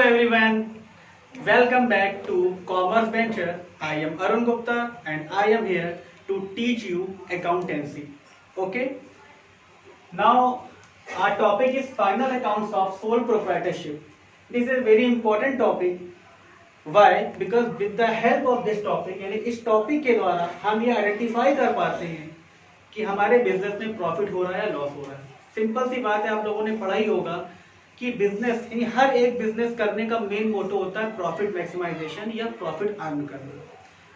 everyone, welcome back to Commerce Venture. I am Arun Gupta and I am here to teach you accountancy. Okay, now our topic is final accounts of sole proprietorship. This is a very important topic. Why? Because with the help of this topic, यानी इस topic के द्वारा हम ये identify कर पाते हैं कि हमारे बिजनेस में प्रॉफिट हो रहा है या लॉस हो रहा है। सिंपल सी बात है, आप लोगों ने पढ़ा ही होगा कि बिजनेस यानी हर एक बिजनेस करने का मेन मोटो होता है प्रॉफिट मैक्सिमाइजेशन या प्रॉफिट अर्न करना।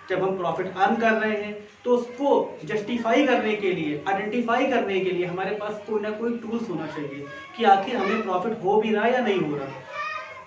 जब हम प्रॉफिट अर्न कर रहे हैं तो उसको जस्टिफाई करने के लिए, आइडेंटिफाई करने के लिए हमारे पास कोई ना कोई टूल्स होना चाहिए कि आखिर हमें प्रॉफिट हो भी रहा है या नहीं हो रहा।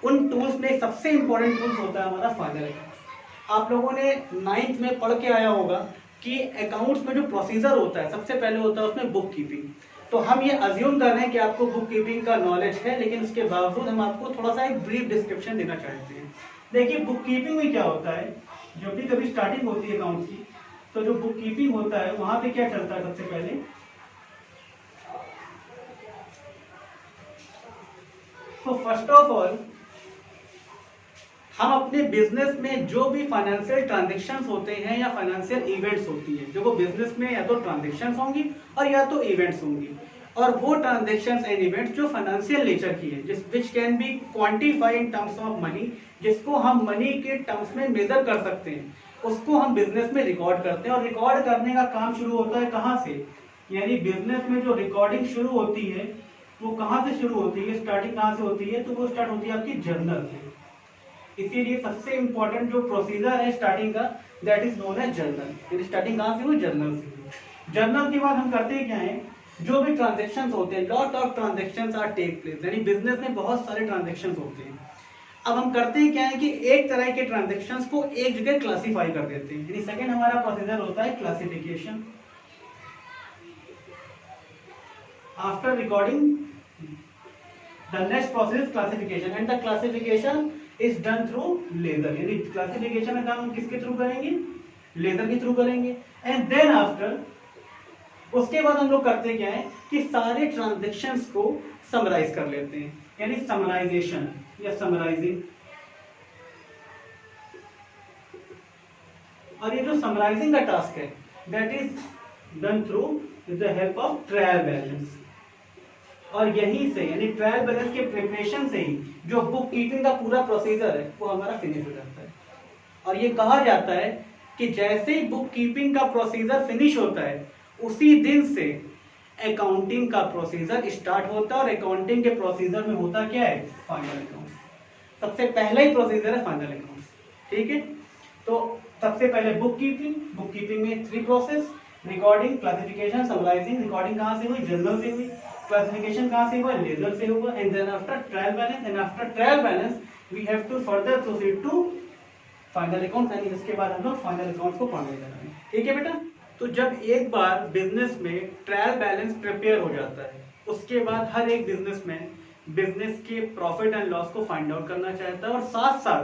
उन टूल्स में सबसे इंपॉर्टेंट टूल्स होता है हमारा फाइनल अकाउंट। आप लोगों ने 9th में पढ़ के आया होगा कि अकाउंट्स में जो प्रोसीजर होता है सबसे पहले होता है उसमें बुक कीपिंग। तो हम ये अज्यूम कर रहे हैं कि आपको बुक कीपिंग का नॉलेज है, लेकिन उसके बावजूद हम आपको थोड़ा सा एक ब्रीफ डिस्क्रिप्शन देना चाहते हैं। देखिए, बुक कीपिंग में क्या होता है, जब भी कभी स्टार्टिंग होती है अकाउंट की, तो जो बुक कीपिंग होता है वहां पे क्या चलता है सबसे पहले, तो फर्स्ट ऑफ ऑल हम अपने बिजनेस में जो भी फाइनेंशियल ट्रांजेक्शन्स होते हैं या फाइनेंशियल इवेंट्स होती हैं, देखो बिजनेस में या तो ट्रांजेक्शन्स होंगी और या तो इवेंट्स होंगी, और वो ट्रांजेक्शन्स एंड इवेंट्स जो फाइनेंशियल नेचर की है, which can be quantify in terms of money, जिसको हम मनी के टर्म्स में मेजर कर सकते हैं, उसको हम बिजनेस में रिकॉर्ड करते हैं। और रिकॉर्ड करने का काम शुरू होता है कहाँ से, यानी बिजनेस में जो रिकॉर्डिंग शुरू होती है वो कहाँ से शुरू होती है, स्टार्टिंग कहाँ से होती है, तो वो स्टार्ट होती है आपकी जर्नल से। इसीलिए सबसे इंपॉर्टेंट जो प्रोसीजर है स्टार्टिंग का, that is known as journal. Starting कहाँ से हुई, जर्नल से हुई। जर्नल के बाद हम करते क्या है, जो भी ट्रांजेक्शन्स होते हैं, lot of transactions are take place, यानी बिजनेस में बहुत सारे ट्रांजेक्शन्स होते हैं। अब हम करते क्या है कि एक तरह के ट्रांजेक्शन्स को एक जगह क्लासीफाई कर देते हैं, यानी सेकेंड हमारा प्रोसीजर होता है classification. After recording the next process classification, and the classification is done through ledger, यानी क्लासिफिकेशन का काम हम किसके थ्रू करेंगे, लेजर के थ्रू करेंगे। एंड देन आफ्टर, उसके बाद हम लोग करते क्या है कि सारे ट्रांजेक्शन्स को समराइज कर लेते हैं, यानी समराइजेशन या समराइजिंग। और ये जो समराइजिंग का टास्क है that is done through the help of trial balance. और यहीं से, यानी ट्रायल बैलेंस के प्रिपरेशन से ही जो बुक कीपिंग का पूरा प्रोसीजर है वो हमारा फिनिश हो जाता है। और ये कहा जाता है कि जैसे ही बुक कीपिंग का प्रोसीजर फिनिश होता है उसी दिन से अकाउंटिंग का प्रोसीजर स्टार्ट होता है। और अकाउंटिंग के प्रोसीजर में होता क्या है, फाइनल अकाउंट। सबसे पहला ही प्रोसीजर है फाइनल अकाउंट, ठीक है। तो सबसे पहले बुक कीपिंग में 3 process, recording, classification, summarising. Recording कहाँ से हुई, जर्नल से हुई। क्लासिफिकेशन कहाँ से हुआ, लेजर से हुआ। And then after trial balance, and after trial balance we have to further proceed to final account, यानी इसके बाद हम लोग फाइनल अकाउंट को पढ़ने जा रहे हैं, ठीक है बेटा। तो जब एक बार बिजनेस में ट्रायल बैलेंस प्रिपेयर हो जाता है, उसके बाद हर एक बिजनेसमैन बिजनेस के प्रॉफिट एंड लॉस को फाइंड आउट करना चाहता है, और साथ साथ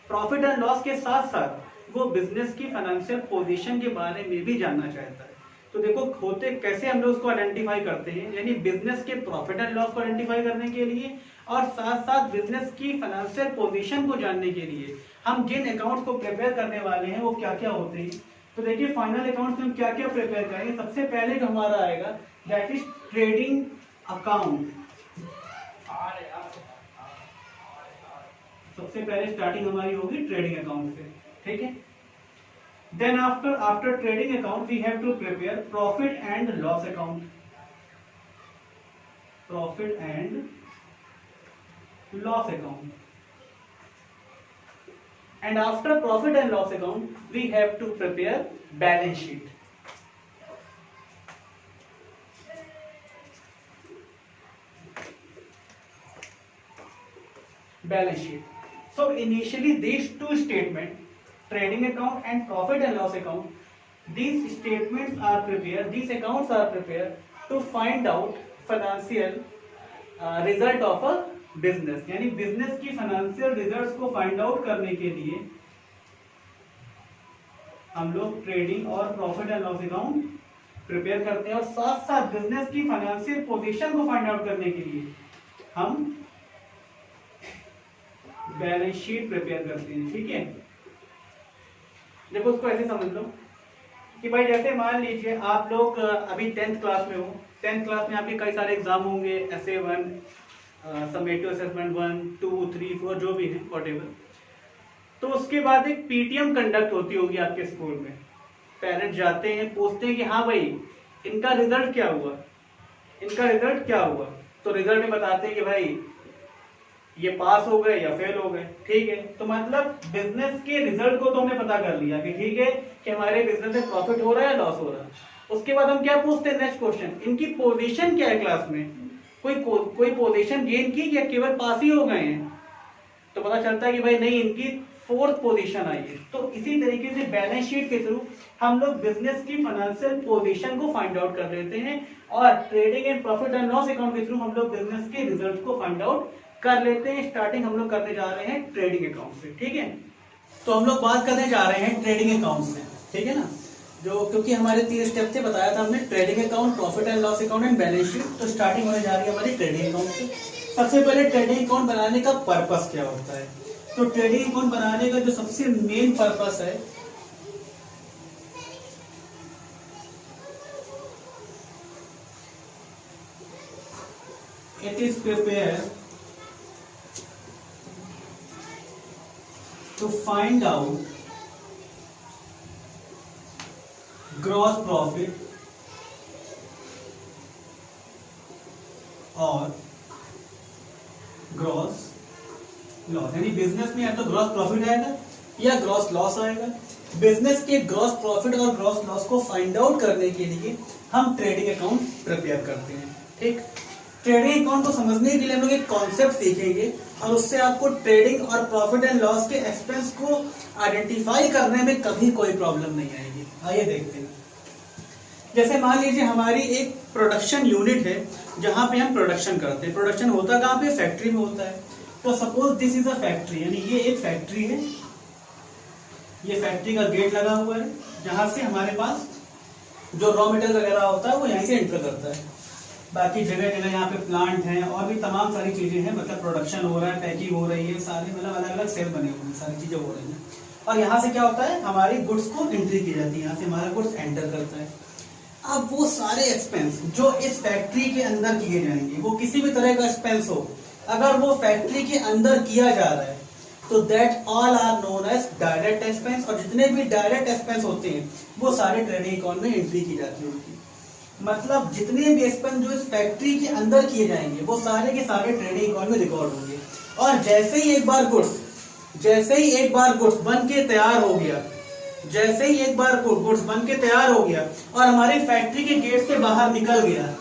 प्रॉफिट एंड लॉस के साथ साथ वो बिजनेस की फाइनेंशियल पोजीशन के बारे में भी जानना चाहता है। तो देखो होते कैसे हम लोग उसको आइडेंटिफाई करते हैं, यानी बिजनेस के प्रॉफिट एंड लॉस को आइडेंटिफाई करने के लिए और साथ साथ बिजनेस की फाइनेंशियल पोजीशन को जानने के लिए हम जिन अकाउंट्स को प्रिपेयर करने वाले हैं वो क्या क्या होते हैं। तो देखिए फाइनल अकाउंट्स में हम क्या क्या प्रिपेयर करेंगे। सबसे पहले जो हमारा आएगा दैट इज ट्रेडिंग अकाउंट। सबसे पहले स्टार्टिंग हमारी होगी ट्रेडिंग अकाउंट से, ठीक है। Then after trading account we have to prepare profit and loss account. Profit and loss account. And after profit and loss account we have to prepare balance sheet. Balance sheet. So initially these two statements, trading account and profit and loss account, these statements are prepared, these accounts are prepared to find out financial result of a business, यानी business की financial results को find out करने के लिए हम लोग trading और profit and loss account prepare करते हैं, और साथ साथ बिजनेस की फाइनेंशियल पोजीशन को फाइंड आउट करने के लिए हम बैलेंस शीट प्रिपेयर करते हैं। ठीक है, देखो उसको ऐसे समझ लो कि भाई जैसे मान लीजिए आप लोग अभी 10th क्लास में हो, 10th क्लास में आपके कई सारे एग्जाम होंगे, SA1, समेटिव असेसमेंट 1, 2, 3, 4 जो भी है वॉटेवर। तो उसके बाद एक PTM कंडक्ट होती होगी आपके स्कूल में। पेरेंट्स जाते हैं, पूछते हैं कि हाँ भाई इनका रिजल्ट क्या हुआ, इनका रिजल्ट क्या हुआ। तो रिजल्ट में बताते हैं कि भाई ये पास हो गए या फेल हो गए। ठीक है, तो मतलब बिजनेस के रिजल्ट को तो हमने पता कर लिया कि ठीक है कि हमारे बिजनेस में प्रॉफिट हो रहा है, लॉस हो रहा है। उसके बाद हम क्या पूछते हैं, नेक्स्ट क्वेश्चन, इनकी पोजीशन क्या है क्लास में, कोई पोजीशन गेन की या केवल पास ही हो गए हैं। तो पता चलता है कि भाई नहीं, इनकी 4th पोजीशन आई है। तो इसी तरीके से बैलेंस शीट के थ्रू हम लोग बिजनेस की फाइनेंशियल पोजीशन को फाइंड आउट कर लेते हैं, और trading and profit and loss account के थ्रू हम लोग बिजनेस के रिजल्ट को फाइंड आउट कर लेते हैं। स्टार्टिंग हम लोग करने जा रहे हैं ट्रेडिंग अकाउंट से। ठीक है, तो हम लोग बात करने जा रहे हैं ट्रेडिंग अकाउंट से। ठीक है ना, जो क्योंकि हमारे 3 स्टेप थे, बताया था हमने, trading account, profit and loss account and balance sheet. तो स्टार्टिंग होने जा रही है हमारी ट्रेडिंग अकाउंट से। सबसे पहले ट्रेडिंग अकाउंट बनाने का पर्पस क्या होता है। तो ट्रेडिंग अकाउंट बनाने का जो सबसे मेन पर्पस है, it is prepare to find out gross profit और ग्रॉस लॉस। यानी बिजनेस में या तो ग्रॉस प्रॉफिट आएगा या ग्रॉस लॉस आएगा। बिजनेस के ग्रॉस प्रॉफिट और ग्रॉस लॉस को फाइंड आउट करने के लिए हम ट्रेडिंग अकाउंट प्रिपेयर करते हैं। ठीक, ट्रेडिंग अकाउंट को समझने के लिए हम लोग एक कॉन्सेप्ट सीखेंगे, और उससे आपको ट्रेडिंग और प्रॉफिट एंड लॉस के एक्सपेंस को आइडेंटिफाई करने में कभी कोई प्रॉब्लम नहीं आएगी। आइए देखते हैं। जैसे मान लीजिए हमारी एक प्रोडक्शन यूनिट है जहां पे हम प्रोडक्शन करते हैं। प्रोडक्शन होता कहाँ पे, फैक्ट्री में होता है। तो suppose this is a factory, यानी ये एक फैक्ट्री है, ये फैक्ट्री का गेट लगा हुआ है जहां से हमारे पास जो रॉ मटेरियल वगैरह होता है वो यहीं से एंटर करता है। बाकी जगह जगह यहाँ पे प्लांट हैं और भी तमाम सारी चीजें हैं, मतलब प्रोडक्शन हो रहा है, पैकिंग हो रही है, सारे मतलब अलग अलग सेल बने हुए हैं, सारी चीजें हो रही हैं। और यहाँ से क्या होता है, हमारी गुड्स को एंट्री की जाती है, यहाँ से हमारा गुड्स एंटर करता है। अब वो सारे एक्सपेंस जो इस फैक्ट्री के अंदर किए जाएंगे, वो किसी भी तरह का एक्सपेंस हो, अगर वो फैक्ट्री के अंदर किया जा रहा है तो that all are known as direct expense. और जितने भी डायरेक्ट एक्सपेंस होते हैं वो सारे ट्रेडिंग अकाउंट में एंट्री की जाती है उनकी। मतलब जितने भी एक्सपेंस जो इस फैक्ट्री के अंदर किए जाएंगे वो सारे के सारे ट्रेडिंग अकाउंट में रिकॉर्ड होंगे। और जैसे ही एक बार गुड्स बन के तैयार हो गया, जैसे ही एक बार गुड्स बन के तैयार हो गया और हमारी फैक्ट्री के गेट से बाहर निकल गया,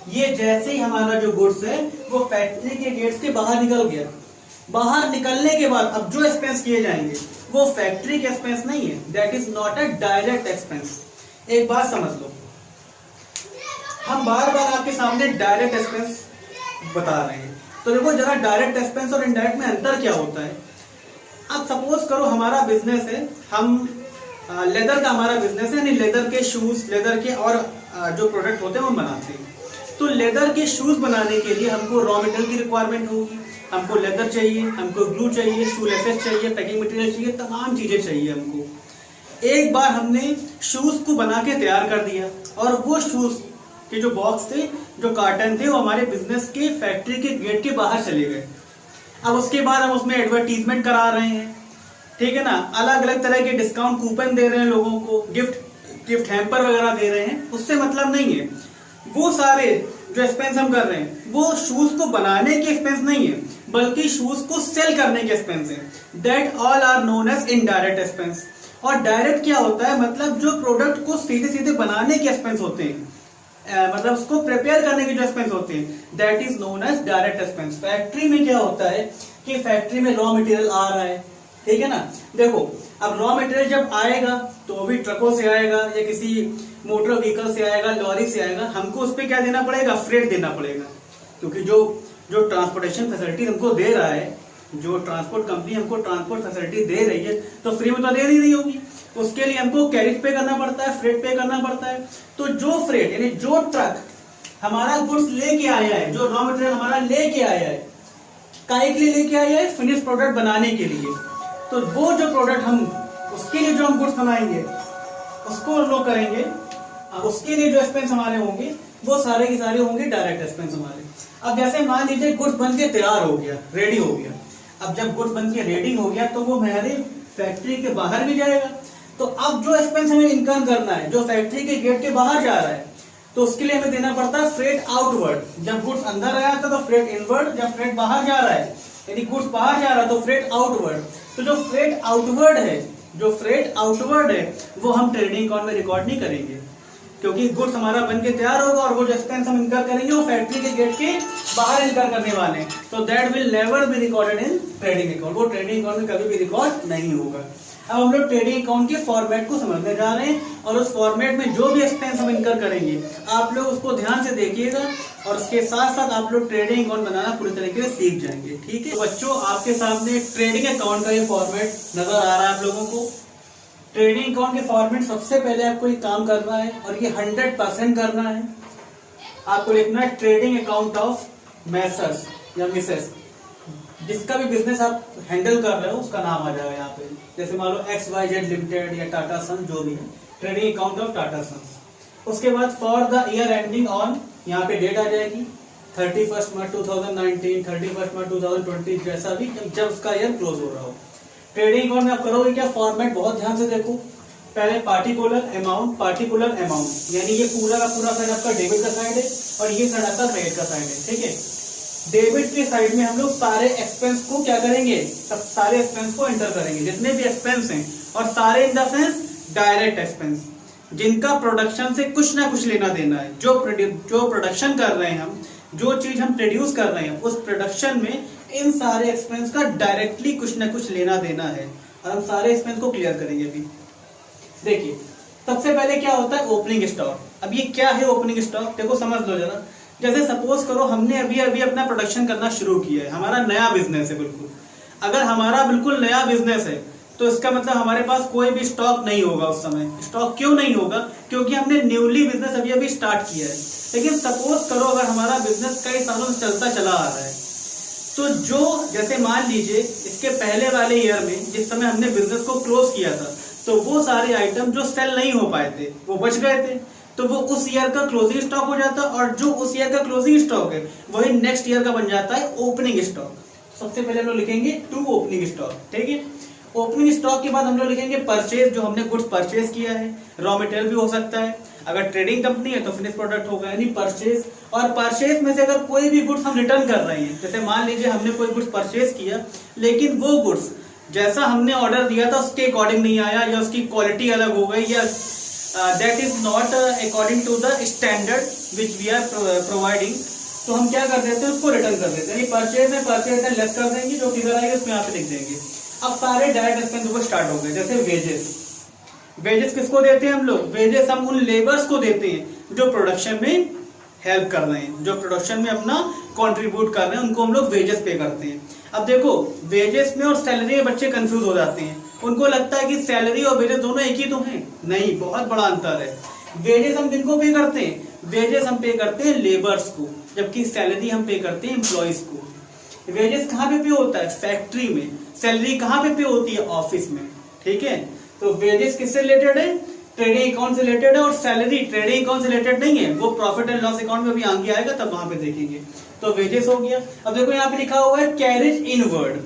ये जैसे ही हमारा जो गुड्स है वो फैक्ट्री के गेट से बाहर निकल गया, बाहर निकलने के बाद अब जो एक्सपेंस किए जाएंगे वो फैक्ट्री के एक्सपेंस नहीं है, that is not a direct expense. एक बात समझ लो, हम बार बार आपके सामने डायरेक्ट एक्सपेंस बता रहे हैं, तो देखो जरा डायरेक्ट एक्सपेंस और इनडायरेक्ट में अंतर क्या होता है। अब सपोज करो हमारा बिजनेस है, हम लेदर का हमारा बिजनेस है, यानी लेदर के शूज, लेदर के और जो प्रोडक्ट होते हैं वो बनाते हैं। तो लेदर के शूज बनाने के लिए हमको रॉ मटेरियल की रिक्वायरमेंट होगी, हमको लेदर चाहिए, हमको ग्लू चाहिए, शू लेसेस चाहिए, पैकिंग मटेरियल चाहिए, तमाम चीजें चाहिए हमको। एक बार हमने शूज को बना के तैयार कर दिया और वो शूज के जो बॉक्स थे, जो कार्टन थे, वो हमारे बिजनेस के फैक्ट्री के गेट के बाहर चले गए। अब उसके बाद हम उसमें एडवर्टीजमेंट करा रहे हैं, ठीक है ना, अलग अलग तरह के डिस्काउंट कूपन दे रहे हैं लोगों को, गिफ्ट हैम्पर वगैरह दे रहे हैं, उससे मतलब नहीं है। वो सारे जो एक्सपेंस हम कर रहे हैं वो शूज को बनाने के एक्सपेंस नहीं है, बल्कि शूज को सेल करने के एक्सपेंस है। That all are known as indirect expense. और डायरेक्ट क्या होता है, मतलब जो प्रोडक्ट को सीधे सीधे बनाने के एक्सपेंस होते हैं, मतलब उसको प्रिपेयर करने के जो एक्सपेंस होते हैं, that is known as direct expense. Factory में क्या होता है कि फैक्ट्री में रॉ मटेरियल आ रहा है, ठीक है ना। देखो अब रॉ मटेरियल जब आएगा तो भी ट्रकों से आएगा या किसी मोटर व्हीकल से आएगा, लॉरी से आएगा, हमको उस पर क्या देना पड़ेगा, फ्रेट देना पड़ेगा। क्योंकि जो ट्रांसपोर्टेशन फैसिलिटी हमको दे रहा है, जो ट्रांसपोर्ट कंपनी हमको ट्रांसपोर्ट फैसिलिटी दे रही है, तो फ्री में तो दे नहीं रही होगी, उसके लिए हमको कैरेज पे करना पड़ता है, फ्रेट पे करना पड़ता है। तो जो फ्रेट यानी जो ट्रक हमारा गुड्स लेके आया है, जो रॉ मटेरियल हमारा लेके आया है, काहे के लिए लेके आया है? फिनिश प्रोडक्ट बनाने के लिए। तो वो जो प्रोडक्ट हम उसके लिए जो हम गुड्स बनाएंगे उसको हम लोग करेंगे, उसके लिए जो एक्सपेंस हमारे होंगे वो सारे के सारे होंगे डायरेक्ट एक्सपेंस हमारे। अब जैसे मान लीजिए गुड्स बन के तैयार हो गया, रेडी हो गया। अब जब गुड्स बन के रेडी हो गया तो वो हमारे फैक्ट्री के बाहर भी जाएगा। तो अब जो एक्सपेंस हमें इनकम करना है जो फैक्ट्री के गेट के बाहर जा रहा है, तो उसके लिए हमें देना पड़ता है फ्रेट आउटवर्ड। जब गुड्स अंदर आया था तो फ्रेट इनवर्ड, जब फ्रेट बाहर जा रहा है यानी गुड्स बाहर जा रहा है तो फ्रेट आउटवर्ड। तो जो फ्रेट आउटवर्ड है वो हम ट्रेडिंग अकाउंट में रिकॉर्ड नहीं करेंगे, क्योंकि गुड्स हमारा बन के तैयार होगा और वो जो एक्सपेंस हम इनकर करेंगे वो फैक्ट्री के गेट के बाहर इनकर करने वाले हैं। तो that will never be recorded in trading account, वो ट्रेडिंग अकाउंट में कभी भी रिकॉर्ड नहीं होगा। अब हम लोग ट्रेडिंग अकाउंट के फॉर्मेट को समझने जा रहे हैं और उस फॉर्मेट में जो भी एक्सपेंस हम इनकर करेंगे आप लोग उसको ध्यान से देखिएगा और उसके साथ साथ आप लोग ट्रेडिंग अकाउंट बनाना पूरी तरीके से सीख जाएंगे। ठीक है तो बच्चों, आपके सामने ट्रेडिंग अकाउंट का ये फॉर्मेट नजर आ रहा है आप लोगों को। ट्रेडिंग अकाउंट के फॉर्मेट सबसे पहले आपको ये काम करना है और ये 100% करना है। आपको लिखना है ट्रेडिंग अकाउंट ऑफ मैसर्स या मिसेस, जिसका भी बिजनेस आप हैंडल कर रहे हो उसका नाम आ जाएगा यहाँ पे। जैसे मान लो XYZ लिमिटेड या टाटा सन जो भी है, ट्रेडिंग अकाउंट ऑफ टाटा सन। उसके बाद for the year ending on, यहाँ पे डेट आ जाएगी 31 मार्च 2019, 31 मार्च 2020, जैसा भी जब उसका ईयर क्लोज हो रहा हो। ट्रेडिंग अकाउंट में आप करोगे क्या? फॉर्मेट बहुत ध्यान से देखो। पहले पार्टिकुलर अमाउंट यानी ये पूरा का पूरा साइड आपका डेबिट का साइड है और ये साइड आपका क्रेडिट का साइड है। ठीक है, डेबिट के साइड में हम लोग सारे एक्सपेंस को क्या करेंगे? सब सारे एक्सपेंस को एंटर करेंगे, जितने भी एक्सपेंस हैं, और सारे in the sense direct expense, जिनका प्रोडक्शन से कुछ ना कुछ लेना देना है। जो प्रोडक्शन कर रहे हैं हम, जो चीज हम प्रोड्यूस कर रहे हैं उस प्रोडक्शन में इन सारे एक्सपेंस का डायरेक्टली कुछ ना कुछ लेना देना है और हम सारे एक्सपेंस को क्लियर करेंगे। अभी देखिए सबसे पहले क्या होता है? Opening stock. अब ये क्या है ओपनिंग स्टॉक? देखो समझ लो जरा। जैसे सपोज करो हमने अभी अभी अपना प्रोडक्शन करना शुरू किया है, हमारा नया बिजनेस है बिल्कुल। अगर हमारा बिल्कुल नया बिजनेस है तो इसका मतलब हमारे पास कोई भी स्टॉक नहीं होगा उस समय। स्टॉक क्यों नहीं होगा? क्योंकि हमने न्यूली बिजनेस अभी अभी स्टार्ट किया है। लेकिन सपोज करो अगर हमारा बिजनेस कई सालों से चलता चला आ रहा है, तो जो जैसे मान लीजिए इसके पहले वाले ईयर में जिस समय हमने बिजनेस को क्लोज किया था, तो वो सारे आइटम जो सेल नहीं हो पाए थे वो बच गए थे, तो वो उस ईयर का क्लोजिंग स्टॉक हो जाता, और जो उस ईयर का क्लोजिंग स्टॉक है वही नेक्स्ट ईयर का बन जाता है ओपनिंग स्टॉक। सबसे पहले हम लोग लिखेंगे टू ओपनिंग स्टॉक। ठीक है, ओपनिंग स्टॉक के बाद हम लोग लिखेंगे परचेज, जो हमने गुड्स परचेज किया है। रॉ मटेरियल भी हो सकता है, अगर ट्रेडिंग कंपनी है तो फिनिश प्रोडक्ट होगा यानी परचेज। और परचेज में से अगर कोई भी गुड्स हम रिटर्न कर रहे हैं, जैसे मान लीजिए हमने कोई गुड्स परचेज किया लेकिन वो गुड्स जैसा हमने ऑर्डर दिया था उसके अकॉर्डिंग नहीं आया, या उसकी क्वालिटी अलग हो गई, या that is not according to the standard which we are providing, तो हम क्या कर देते हैं? उसको रिटर्न कर देते हैं। यानी परचेज में परचेज लेस कर देंगे, जो फिगर आएगा उसमें यहाँ पे लिख देंगे। अब सारे डायरेक्ट एक्सपेंस ऊपर स्टार्ट हो गए। जैसे वेजेस किसको देते हैं हम लोग? वेजेस हम उन लेबर्स को देते हैं जो प्रोडक्शन में हेल्प कर रहे हैं, जो प्रोडक्शन में अपना कंट्रीब्यूट कर रहे हैं, उनको हम लोग वेजेस पे करते हैं। अब देखो वेजेस में और सैलरी में बच्चे कंफ्यूज हो जाते हैं, उनको लगता है कि सैलरी और वेजेस दोनों एक ही तो हैं। नहीं, बहुत बड़ा अंतर है। वेजेस हम किनको पे करते हैं? वेजेस हम पे करते हैं लेबर्स को, जबकि सैलरी हम पे करते हैं एम्प्लॉइज को। वेजेस कहाँ पे होता है? फैक्ट्री में। सैलरी कहाँ पे होती है? ऑफिस में। ठीक है, तो वेजेस किससे रिलेटेड है? ट्रेडिंग अकाउंट से रिलेटेड है, और सैलरी ट्रेडिंग अकाउंट से रिलेटेड नहीं है, वो प्रॉफिट एंड लॉस अकाउंट में भी आगे आएगा तब वहां पे देखेंगे। तो वेजेस हो गया। अब देखो यहाँ पे लिखा हुआ है कैरेज इनवर्ड।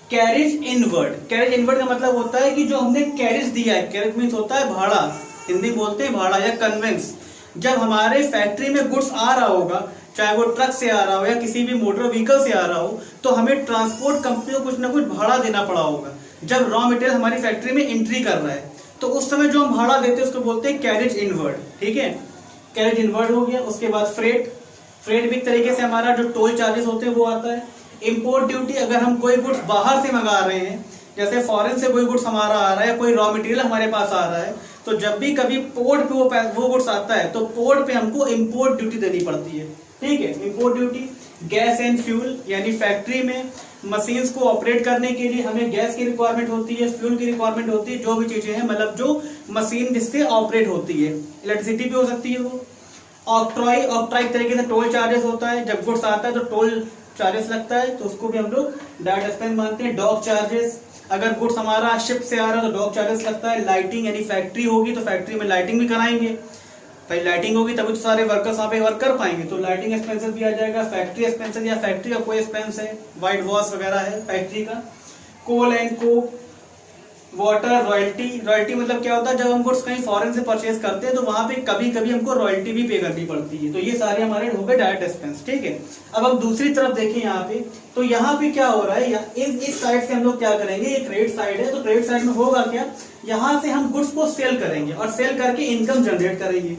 कैरेज इनवर्ड का मतलब होता है कि जो हमने कैरेज दिया है, कैरेज मीन्स होता है भाड़ा, हिंदी बोलते हैं भाड़ा या कन्वेंस। जब हमारे फैक्ट्री में गुड्स आ रहा होगा, चाहे वो ट्रक से आ रहा हो या किसी भी मोटर व्हीकल से आ रहा हो, तो हमें ट्रांसपोर्ट कंपनी को कुछ ना कुछ भाड़ा देना पड़ा होगा। जब रॉ मटेरियल हमारी फैक्ट्री में एंट्री कर रहा है तो उस समय जो हम भाड़ा देते हैं उसको बोलते हैं कैरेज इनवर्ड। ठीक है, कैरेज इनवर्ड हो गया। उसके बाद फ्रेट भी एक तरीके से हमारा जो टोल चार्जेस होते हैं वो आता है। इंपोर्ट ड्यूटी, अगर हम कोई गुड्स बाहर से मंगा रहे हैं, जैसे फॉरेन से कोई गुड्स हमारा आ रहा है, कोई रॉ मटेरियल हमारे पास आ रहा है, तो जब भी कभी पोर्ट पे वो गुड्स आता है तो पोर्ट पे हमको इंपोर्ट ड्यूटी देनी पड़ती है। ठीक है, import duty. Gas and fuel, यानी फैक्ट्री में मशीन्स को ऑपरेट करने के लिए हमें गैस की रिक्वायरमेंट होती है, फ्यूल की रिक्वायरमेंट होती है, जो भी चीजें हैं मतलब जो मशीन जिससे ऑपरेट होती है, इलेक्ट्रिसिटी भी हो सकती है वो। ऑक्ट्रॉय एक तरीके से टोल चार्जेस होता है, जब गुड्स आता है तो टोल चार्जेस लगता है तो उसको भी हम लोग डायरेक्ट एक्सपेंस मानते हैं। डॉक चार्जेस, अगर गुड्स हमारा शिप से आ रहा है तो डॉक चार्जेस लगता है। लाइटिंग यानी फैक्ट्री होगी तो फैक्ट्री में लाइटिंग भी कराएंगे, भाई लाइटिंग होगी तभी तो सारे वर्कर्स वहाँ पे वर्क कर पाएंगे, तो लाइटिंग एक्सपेंसेस भी आ जाएगा। फैक्ट्री एक्सपेंसेस या फैक्ट्री का कोई एक्सपेंस है, वाइट वॉश वगैरह है फैक्ट्री का। Coal and coke, water, royalty. Royalty मतलब क्या होता है, जब हम गुड्स कहीं फॉरेन से परचेज करते हैं तो वहां पे कभी कभी हमको रॉयल्टी भी पे करनी पड़ती है, तो ये सारे हमारे हो गए डायरेक्ट एक्सपेंस, ठीक है। अब हम दूसरी तरफ देखें यहाँ पे, तो यहाँ पे क्या हो रहा है, इस साइड से हम लोग क्या करेंगे, ये क्रेडिट साइड है, तो क्रेडिट साइड में होगा क्या, यहाँ से हम गुड्स को सेल करेंगे और सेल करके इनकम जनरेट करेंगे।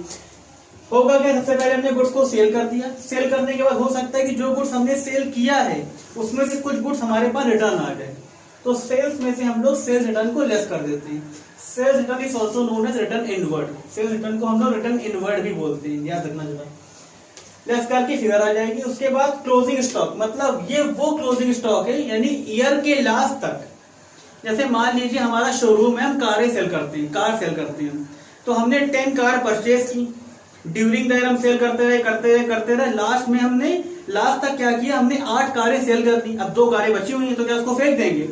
होगा क्या, सबसे पहले हमने गुड्स को सेल कर दिया, सेल करने के बाद हो सकता है कि जो गुड्स हमने सेल किया है उसमें से कुछ गुड्स हमारे पास रिटर्न आ जाए, तो सेल्स में से हम लोग सेल्स रिटर्न को लेस कर देते हैं। Sales return is also known as return inward. Sales return को हम लोग रिटर्न इनवर्ड भी बोलते हैं, याद रखना जरा। लेस करके फिगर आ जाएगी। उसके बाद क्लोजिंग स्टॉक, मतलब ये वो क्लोजिंग स्टॉक है यानी ईयर के लास्ट तक। जैसे मान लीजिए हमारा शोरूम है, हम कारें सेल करते हैं, कार सेल करते हैं, तो हमने 10 कार परचेज की, ड्यूरिंग द ईयर हम सेल करते रहे, लास्ट में हमने लास्ट तक क्या किया, हमने 8 कारें सेल कर दी। अब 2 कारें बची हुई हैं तो क्या उसको फेंक देंगे,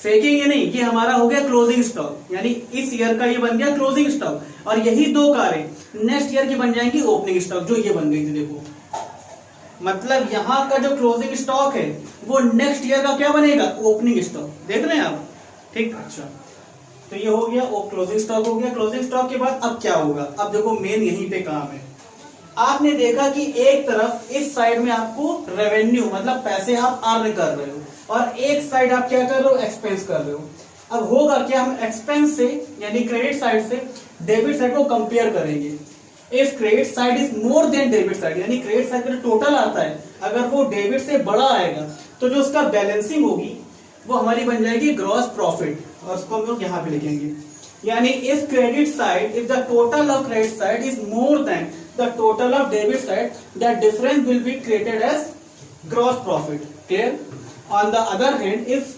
फेंकेंगे नहीं, ये हमारा हो गया क्लोजिंग स्टॉक, यानी इस ईयर का ये बन गया क्लोजिंग स्टॉक। और यही 2 कारें नेक्स्ट ईयर की बन जाएंगी ओपनिंग स्टॉक, जो ये बन गई थी। देखो मतलब यहाँ का जो क्लोजिंग स्टॉक है वो नेक्स्ट ईयर का क्या बनेगा, ओपनिंग स्टॉक। देख रहे हैं आप, ठीक। अच्छा, तो ये हो गया, वो क्लोजिंग स्टॉक हो गया। क्लोजिंग स्टॉक के बाद अब क्या होगा, अब देखो मेन यहीं पे काम है। आपने देखा कि एक तरफ इस साइड में आपको रेवेन्यू मतलब पैसे आप अर्न कर रहे हो, और एक साइड आप क्या कर रहे हो, एक्सपेंस कर रहे हो। अब होगा क्या, हम एक्सपेंस से यानी क्रेडिट साइड से डेबिट साइड को कंपेयर करेंगे। If credit side is more than debit side, यानी क्रेडिट साइड का टोटल आता है अगर वो डेबिट से बड़ा आएगा तो जो उसका बैलेंसिंग होगी वो हमारी बन जाएगी ग्रॉस प्रॉफिट, और उसको हम लोग यहाँ पे लिखेंगे। यानी if credit side, if the total of credit side is more than the total of debit side, that difference will be created as gross profit. Clear? On the other hand, if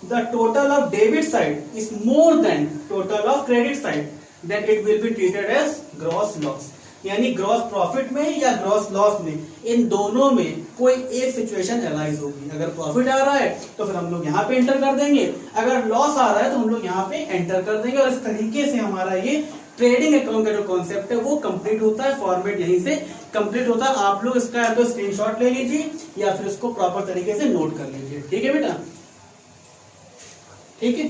the total of debit side is more than total of credit side, then it will be treated as gross loss. यानी gross profit में या gross loss में, इन दोनों में कोई एक situation arise होगी। अगर प्रॉफिट आ रहा है तो फिर हम लोग यहाँ पे एंटर कर देंगे, अगर लॉस आ रहा है तो हम लोग यहाँ पे एंटर कर देंगे, और इस तरीके से हमारा ये ट्रेडिंग अकाउंट का जो कॉन्सेप्ट है वो कंप्लीट होता है। फॉर्मेट यहीं से कंप्लीट होता है। आप लोग इसका या तो स्क्रीनशॉट ले लीजिए या फिर इसको प्रॉपर तरीके से नोट कर लीजिए, ठीक है बेटा, ठीक है।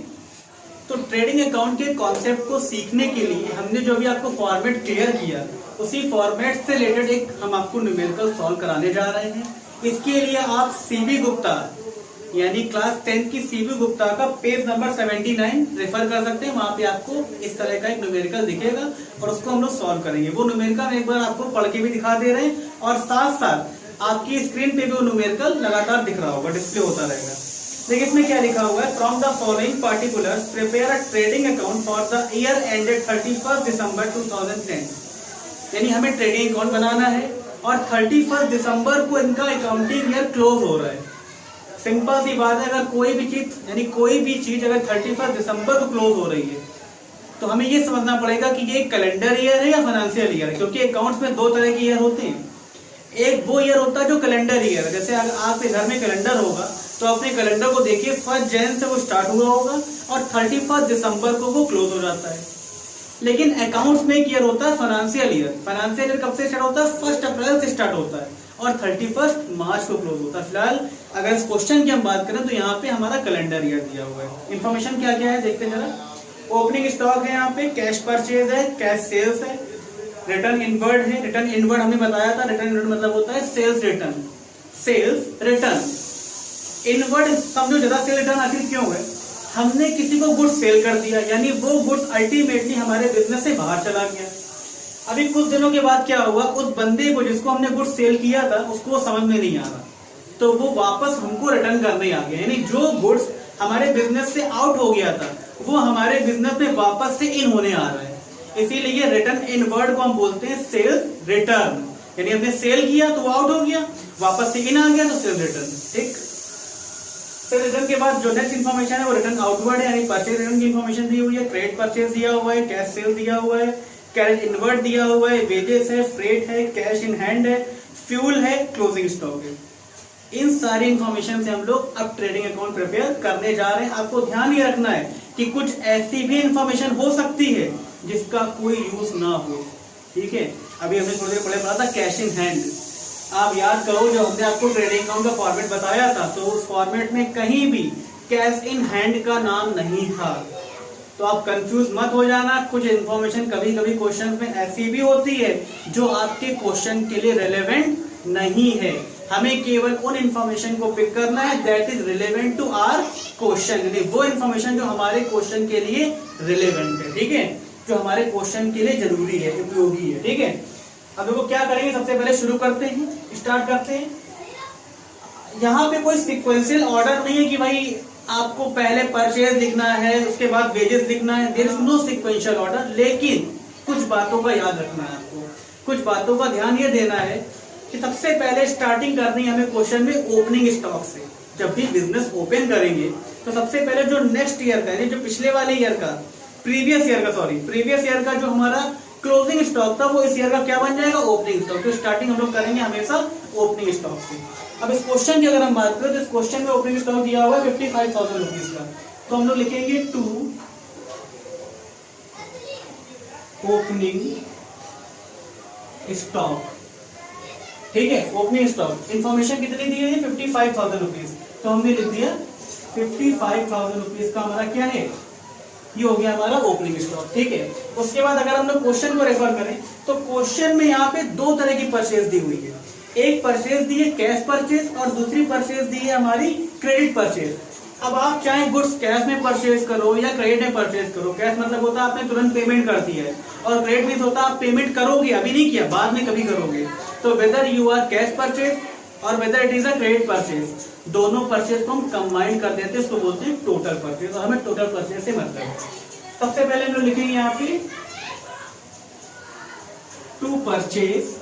तो ट्रेडिंग अकाउंट के कॉन्सेप्ट को सीखने के लिए हमने जो भी आपको फॉर्मेट क्लियर किया, उसी फॉर्मेट से रिलेटेड एक हम आपको न्यूमेरिकल सॉल्व कराने जा रहे हैं। इसके लिए आप सीबी गुप्ता यानी क्लास 10 की सीबी गुप्ता का पेज नंबर 79 रेफर कर सकते हैं। वहां पे आपको इस तरह का एक न्यूमेरिकल दिखेगा और उसको हम लोग सॉल्व करेंगे। वो न्यूमेरिकल एक बार आपको पढ़ के भी दिखा दे रहे हैं, और साथ साथ आपकी स्क्रीन पे भी वो न्यूमेरिकल लगातार दिख रहा होगा, डिस्प्ले होता रहेगा। देखिए इसमें क्या लिखा हुआ है, from the following particulars prepare a trading account for the year ended 31 दिसंबर 2010। यानी हमें ट्रेडिंग अकाउंट बनाना है और 31 दिसंबर को इनका अकाउंटिंग ईयर क्लोज हो रहा है। सिंपल सी बात है, अगर कोई भी चीज यानी कोई भी चीज अगर 31 दिसंबर को क्लोज हो रही है तो हमें ये समझना पड़ेगा कि ये कैलेंडर ईयर है या फाइनेंशियल ईयर है, क्योंकि अकाउंट्स में 2 तरह के ईयर होते हैं। एक वो ईयर होता है जो कैलेंडर ईयर है, जैसे अगर आपके घर में कैलेंडर होगा तो अपने कैलेंडर को देखिए 1 जनवरी से वो स्टार्ट हुआ होगा और 31 दिसंबर को वो क्लोज हो जाता है। लेकिन अकाउंट्स में एक ईयर होता है फाइनेंशियल ईयर। फाइनेंशियल ईयर कब से स्टार्ट होता है, 1 अप्रैल से स्टार्ट होता है और 31 मार्च को क्लोज होता है। फिलहाल अगर इस क्वेश्चन की हम बात करें तो यहाँ पे हमारा कैलेंडर ईयर दिया हुआ है। इन्फॉर्मेशन क्या क्या है देखते हैं जरा। ओपनिंग स्टॉक है, यहाँ पे कैश परचेज है, कैश सेल्स है, रिटर्न इनवर्ड है। रिटर्न इनवर्ड हमने बताया था, रिटर्न इनवर्ड मतलब होता है sales return. Sales return inward समझो जरा। सेल रिटर्न आखिर क्यों है, हमने किसी को गुड्स सेल कर दिया यानी वो गुड्स अल्टीमेटली हमारे बिजनेस से बाहर चला गया। अभी कुछ दिनों के बाद क्या हुआ, उस बंदे को जिसको हमने गुड्स सेल किया था उसको समझ में नहीं आ रहा, तो वो वापस हमको रिटर्न करने आ गया। यानी जो गुड्स हमारे बिजनेस से आउट हो गया था वो हमारे बिजनेस में वापस से इन होने आ रहा है। इसीलिए रिटर्न इनवर्ड को हम बोलते हैं सेल्स रिटर्न। यानी हमने सेल किया तो वो आउट हो गया, वापस से इन आ गया तो सेल्स रिटर्न, ठीक। फिर रिटर्न के बाद जो नेक्स्ट इन्फॉर्मेशन है वो रिटर्न आउटवर्ड है, यानी परचेज रिटर्न की इन्फॉर्मेशन दी हुई है, क्रेडिट परचेज दिया हुआ है, कैश सेल दिया हुआ है, कैश इनवर्ड दिया हुआ है, वेजेस है, फ्रेट है, कैश इन हैंड है, फ्यूल है, क्लोजिंग स्टॉक है। इन सारी इंफॉर्मेशन से हम लोग अब ट्रेडिंग अकाउंट प्रिपेयर करने जा रहे हैं। आपको ध्यान ये रखना है कि कुछ ऐसी भी इंफॉर्मेशन हो सकती है जिसका कोई यूज ना हो, ठीक है। अभी हमने थोड़ी देर पहले पढ़ा था कैश इन हैंड। आप याद करो जब हमने आपको ट्रेडिंग अकाउंट का फॉर्मेट बताया था तो उस फॉर्मेट में कहीं भी कैश इन हैंड का नाम नहीं था। तो आप कंफ्यूज मत हो जाना, कुछ इंफॉर्मेशन कभी कभी क्वेश्चन में ऐसी भी होती है जो आपके क्वेश्चन के लिए रेलेवेंट नहीं है। हमें केवल उन इंफॉर्मेशन को पिक करना है that is relevant to our question, यानी वो इंफॉर्मेशन जो हमारे क्वेश्चन के लिए रिलेवेंट है, ठीक है, जो हमारे क्वेश्चन के लिए जरूरी है, उपयोगी है, ठीक है। अब देखो क्या करेंगे, सबसे पहले शुरू करते हैं, स्टार्ट करते हैं। यहाँ पे कोई सिक्वेंशियल ऑर्डर नहीं है कि भाई आपको पहले परचेज लिखना है उसके बाद वेजेस लिखना है, there is no sequential order. लेकिन कुछ बातों का याद रखना है आपको, कुछ बातों का ध्यान ये देना है कि सबसे पहले स्टार्टिंग करनी है हमें क्वेश्चन में ओपनिंग स्टॉक से। जब भी बिजनेस ओपन करेंगे तो सबसे पहले जो नेक्स्ट ईयर का, जो पिछले वाले ईयर का, प्रीवियस ईयर का जो हमारा क्लोजिंग स्टॉक था वो इस ईयर का क्या बन जाएगा, ओपनिंग स्टॉक। तो स्टार्टिंग हम लोग करेंगे हमेशा ओपनिंग स्टॉक से। अब इस क्वेश्चन की अगर हम बात करें तो इस क्वेश्चन में ओपनिंग स्टॉक दिया हुआ है 55,000 रुपीज का। तो हम लोग लिखेंगे टू ओपनिंग स्टॉक, ठीक है। ओपनिंग स्टॉक इन्फॉर्मेशन कितनी दी है, 55,000 रुपीज। तो हमने लिख दिया 55,000 रुपीज का हमारा क्या है, ये हो गया हमारा ओपनिंग स्टॉक, ठीक है। उसके बाद अगर हम लोग क्वेश्चन को रेफर करें तो क्वेश्चन में यहाँ पे दो तरह की परचेज दी हुई है। एक परचेज दी है कैश परचेज और दूसरी परचेज दी है हमारी क्रेडिट परचेज। अब आप चाहे गुड्स कैश में परचेज करो या क्रेडिट में परचेज करो, कैश मतलब होता है आपने तुरंत पेमेंट कर दी है, और क्रेडिट मीन्स होता है आप पेमेंट करोगे, अभी नहीं किया, बाद में कभी करोगे। तो whether you are cash purchase और whether it is a credit purchase, दोनों परचेज को हम कंबाइन कर देते हैं, इसको बोलते हैं टोटल परचेज, और हमें टोटल परचेज से मतलब है। सबसे पहले हम लोग लिखेंगे यहाँ पे टू परचेज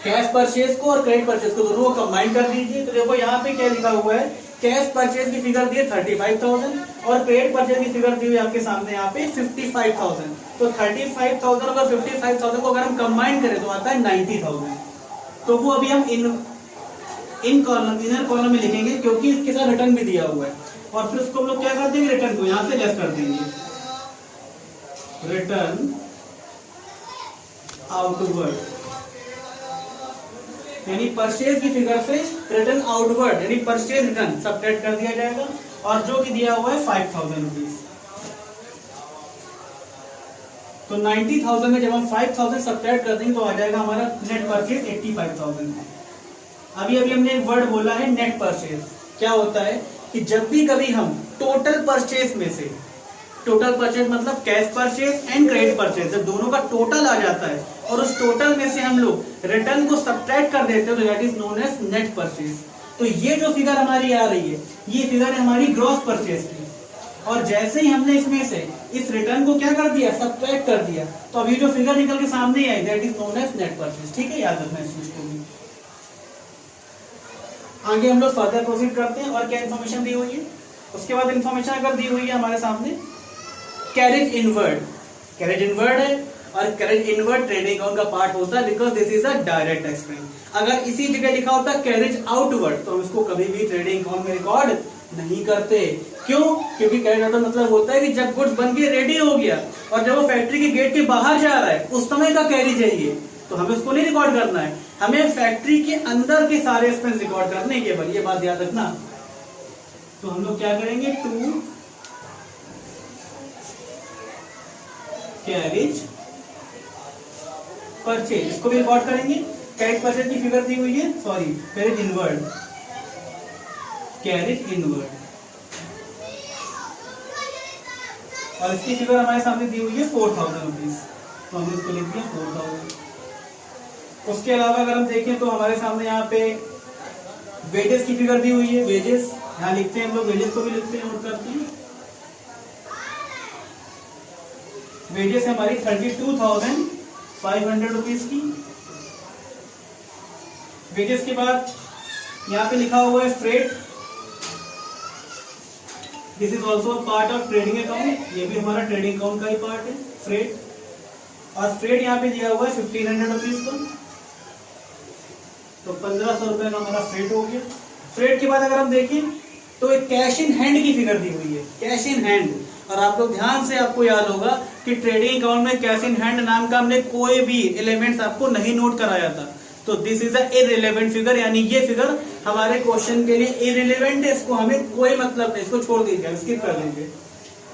कैश परचेज को और क्रेडिट परचेज को दोनों को कंबाइन कर दीजिए। तो देखो यहाँ पे क्या लिखा हुआ है, कैश परचेज की फिगर दी है 35,000 और क्रेडिट परचेज की फिगर दी हुई आपके सामने यहाँ पे 55,000। तो 35,000 और 55,000 को अगर हम कंबाइन करें तो आता है 90,000। तो वो अभी हम इन कॉलम, इनर कॉलम में लिखेंगे क्योंकि इसके साथ रिटर्न भी दिया हुआ है, और फिर उसको हम लोग क्या कर देंगे, रिटर्न को यहाँ से लेस कर देंगे, रिटर्न आउटवर्ड, यानी परचेज की फिगर से रिटर्न आउटवर्ड यानी परचेज रिटर्न सबट्रैक्ट कर दिया जाएगा, और जो कि दिया हुआ है 5,000 रुपीज। तो 90,000 में जब हम 5,000 सबट्रैक्ट कर देंगे तो आ जाएगा हमारा नेट परचेज 85,000। अभी हमने एक वर्ड बोला है नेट परचेज। क्या होता है कि जब भी कभी हम टोटल परचेज में से, टोटल परचेज मतलब cash purchase and credit purchase, जब दोनों का टोटल आ जाता है और उस टोटल में से हम लोग रिटर्न को सबट्रैक्ट कर देते हैं तो that is known as net purchase. तो ये जो फिगर हमारी आ रही है ये फिगर है हमारी ग्रॉस परचेज की, और जैसे ही हमने इसमें से इस रिटर्न को क्या कर दिया, सबट्रैक्ट कर दिया, तो अभी जो फिगर निकल के सामने आई that is known as net purchase, ठीक है, याद रखना इस चीज को भी। आगे हम लोग फर्दर प्रोसीड करते हैं, और क्या इन्फॉर्मेशन दी हुई है। उसके बाद इन्फॉर्मेशन अगर दी हुई है हमारे सामने कैरेज इनवर्ड, कैरेज इनवर्ड है, और कैरेज इनवर्ड ट्रेडिंग अकाउंट का पार्ट होता है because this is a direct expense. अगर इसी जगह लिखा होता है कैरेज आउटवर्ड तो हम इसको कभी भी ट्रेडिंग अकाउंट में रिकॉर्ड नहीं करते। क्यों? क्योंकि कैरेज आउटवर्ड मतलब होता है कि जब गुड्स बन के रेडी हो गया और जब वो फैक्ट्री के गेट के बाहर जा रहा है उस समय का कैरेज है ये, तो हमें उसको नहीं रिकॉर्ड करना है, हमें फैक्ट्री के अंदर के सारे एक्सपेंस रिकॉर्ड करने के बाद, ये बात याद रखना। तो हम लोग क्या करेंगे, टू कैरेज परचेज, इसको भी रिकॉर्ड करेंगे। कैरेज परचेज की फिगर दी हुई है, sorry carriage inward, carriage inward, और इसकी फिगर हमारे सामने दी हुई है 4,000 रुपीज, तो हमने इसको लिख दिया 4,000। उसके अलावा अगर हम देखें तो हमारे सामने यहाँ पे वेजेस की फिगर दी हुई है, वेजेस यहाँ लिखते हैं हम लोग, वेजेस को भी लिखते हैं, नोट करते हैं। वेजेस हमारी 32,500 रुपीज की। वेजेस के बाद यहाँ पे लिखा हुआ है freight, this is also part of trading account, ये भी हमारा ट्रेडिंग अकाउंट का ही पार्ट है, फ्रेट। और फ्रेट यहाँ पे दिया हुआ है 1,500 रुपीज का। तो 1500 रुपए का हमारा फ्रेट हो गया। फ्रेट के बाद अगर हम देखें तो एक कैश इन हैंड की फिगर दी हुई है, कैश इन हैंड। और आप लोग ध्यान से, आपको याद होगा कि ट्रेडिंग अकाउंट में कैश इन हैंड नाम का हमने कोई भी एलिमेंट्स आपको नहीं नोट कराया था। तो this is a irrelevant figure, यानी ये फिगर हमारे क्वेश्चन के लिए इररिलेवेंट है, इसको हमें कोई मतलब नहीं, इसको छोड़ दीजिए, स्किप कर देंगे।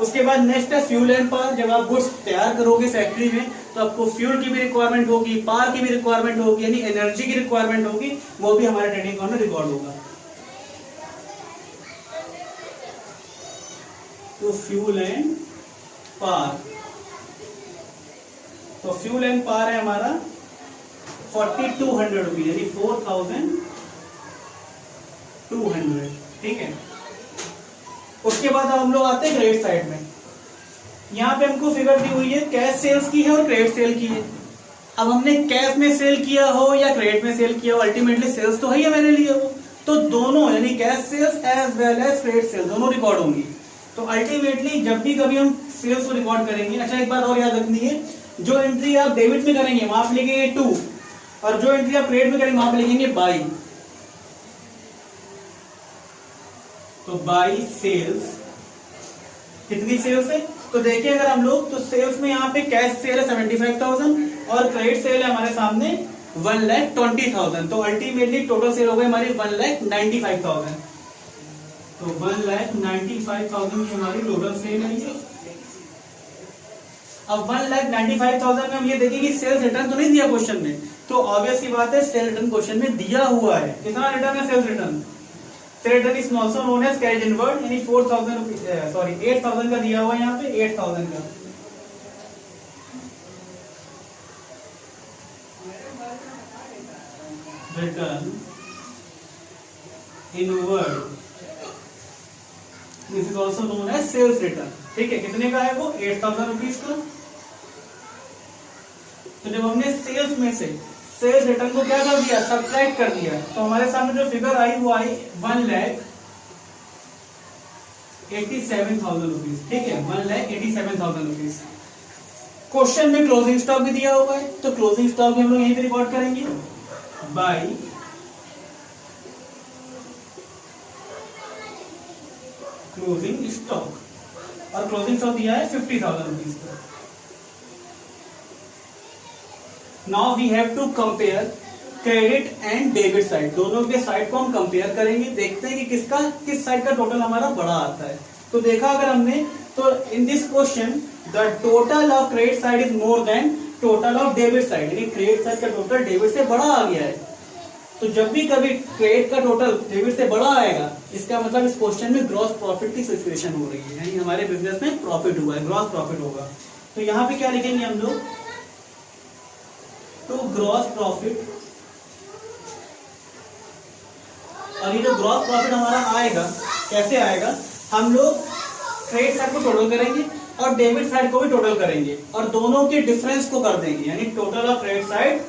उसके बाद नेक्स्ट है फ्यूल एंड पावर। जब आप गुड्स तैयार करोगे फैक्ट्री में तो आपको फ्यूल की भी रिक्वायरमेंट होगी, पावर की भी रिक्वायरमेंट होगी, यानी एनर्जी की रिक्वायरमेंट होगी, वो भी हमारे ट्रेडिंग अकाउंट में रिकॉर्ड होगा। तो फ्यूल एंड पावर, तो फ्यूल एंड पावर है हमारा 4200 रुपीज, यानी 4200, ठीक है। उसके बाद हम लोग आते हैं क्रेडिट साइड में। यहाँ पे हमको फिगर दी हुई है, कैश सेल्स की है और क्रेडिट सेल की है। अब हमने कैश में सेल किया हो या क्रेडिट में सेल किया हो, अल्टीमेटली सेल्स तो है मेरे लिए वो, तो दोनों यानी cash sales as well as credit sales दोनों रिकॉर्ड होंगी। तो अल्टीमेटली जब भी कभी हम सेल्स को रिकॉर्ड करेंगे, अच्छा एक बात और याद रखनी है, जो एंट्री आप डेबिट में करेंगे वहां पे लिखेंगे 2, और जो एंट्री आप क्रेडिट में करेंगे वहां पे लिखेंगे बाई। तो बाई सेल्स, कितनी सेल्स है? तो देखिए अगर हम लोग, तो सेल्स में यहाँ पे कैश सेल है 75,000 और क्रेडिट सेल है हमारे सामने 1,20,000। तो अल्टीमेटली टोटल सेल हो गई हमारी 1,95,000। तो 1,95,000 की हमारी टोटल सेल है ये। अब 1,95,000 में हम ये देखें कि सेल्स रिटर्न तो नहीं दिया क्वेश्चन में, तो ऑब्वियस सी बात है सेल रिटर्न क्वेश्चन में दिया हुआ है। कितना रिटर्न है sales return? Sale return is also known as carriage inward, यानी 8,000 का दिया हुआ है यहाँ पे, 8,000 का। Return inward, this is also known as sales return, ठीक है। कितने का है वो? 8,000 रुपीज का। तो जब हमने सेल्स में से सेल्स रिटर्न को क्या कर दिया? सब्ट्रैक्ट कर दिया, तो हमारे सामने जो फिगर आई वो आई 1,87,000 रुपीज, ठीक है, 1,87,000 रुपीज। क्वेश्चन में क्लोजिंग स्टॉक भी दिया हुआ है, तो क्लोजिंग स्टॉक भी हम लोग यहीं पे रिकॉर्ड करेंगे बाय क्लोजिंग स्टॉक, और क्लोजिंग स्टॉक दिया है 50,000 रुपीज का। Now we have to compare credit and debit side, दोनों के साइड को हम कंपेयर करेंगे, देखते हैं कि किस साइड का टोटल हमारा बड़ा आता है। तो देखा अगर हमने, तो in this question the total of credit side is more than total of debit side, यानी क्रेडिट साइड का टोटल डेबिट से बड़ा आ गया है। तो जब भी कभी क्रेडिट का टोटल डेबिट से बड़ा आएगा, इसका मतलब इस क्वेश्चन में ग्रॉस प्रॉफिट की सिचुएशन हो रही है, यानी हमारे बिजनेस में प्रॉफिट हुआ है, ग्रॉस प्रॉफिट होगा। तो यहाँ पे क्या लिखेंगे हम लोग? तो ग्रॉस प्रॉफिट, और ये जो ग्रॉस प्रॉफिट हमारा आएगा कैसे आएगा? हम लोग क्रेडिट साइड को टोटल करेंगे और डेबिट साइड को भी टोटल करेंगे और दोनों के डिफरेंस को कर देंगे, यानी टोटल ऑफ क्रेडिट साइड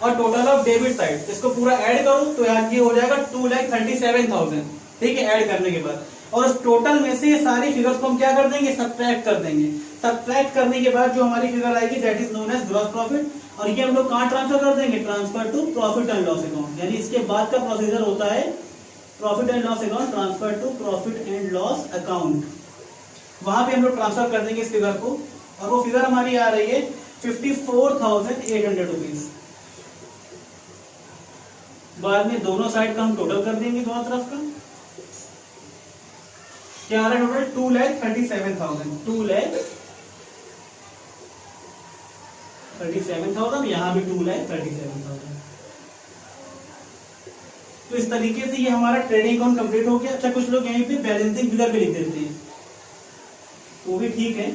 और टोटल ऑफ डेबिट साइड, इसको पूरा ऐड करो तो यार ये हो जाएगा 2,37,000, ठीक है, ऐड करने के बाद। और उस टोटल में से ये सारी फिगर्स को हम क्या कर देंगे? सब्ट्रैक्ट कर देंगे। सब्ट्रैक्ट करने के बाद जो हमारी फिगर आएगी that is known as gross profit, और ये हम लोग कहाँ ट्रांसफर कर देंगे? Transfer to profit and loss account, यानी इसके बाद का प्रोसीजर होता है profit and loss account, transfer to profit and loss account. वहां पे हम लोग ट्रांसफर कर देंगे इस फिगर को, और वो फिगर हमारी आ रही है 54,800 रुपीज। बाद में दोनों साइड का हम टोटल कर देंगे, दोनों तरफ का क्या आ रहा है टोटल? 2,37,000, 2,37,000, यहाँ भी 2,37,000। तो इस तरीके से ये हमारा ट्रेडिंग अकाउंट कंप्लीट हो गया। अच्छा, कुछ लोग यहीं पे बैलेंसिंग फिगर भी लिख देते हैं, वो भी ठीक है।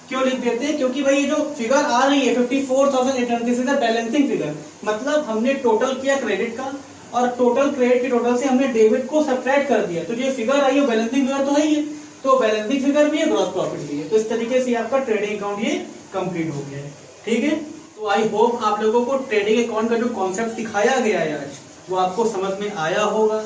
क्यों लिख देते हैं? क्योंकि भाई ये जो फिगर आ रही है 54,800, this is a balancing figure, मतलब हमने टोटल किया क्रेडिट का और टोटल क्रेडिट के टोटल से हमने डेबिट को सब्ट्रैक्ट कर दिया, तो जो फिगर आई है बैलेंसिंग फिगर तो है ही है, तो बैलेंसिंग फिगर भी है, ग्रॉस प्रॉफिट भी है। तो इस तरीके से आपका ट्रेडिंग अकाउंट ये कंप्लीट हो गया है, ठीक है। तो आई होप आप लोगों को ट्रेडिंग अकाउंट का जो कॉन्सेप्ट सिखाया गया है आज वो आपको समझ में आया होगा,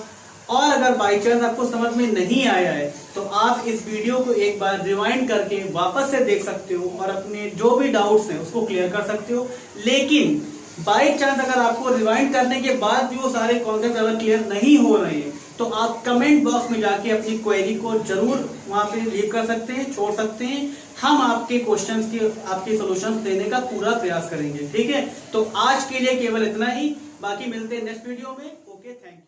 और अगर बाई चांस आपको समझ में नहीं आया है तो आप इस वीडियो को एक बार रिवाइंड करके वापस से देख सकते हो और अपने जो भी डाउट्स हैं उसको क्लियर कर सकते हो। लेकिन बाई चांस अगर आपको रिवाइंड करने के बाद भी वो सारे कॉन्सेप्ट अगर क्लियर नहीं हो रहे हैं तो आप कमेंट बॉक्स में जाके अपनी क्वेरी को जरूर वहां पे लीव कर सकते हैं, छोड़ सकते हैं। हम आपके क्वेश्चंस के आपके सॉल्यूशंस देने का पूरा प्रयास करेंगे। ठीक है, तो आज के लिए केवल इतना ही, बाकी मिलते हैं नेक्स्ट वीडियो में। Okay, thank you.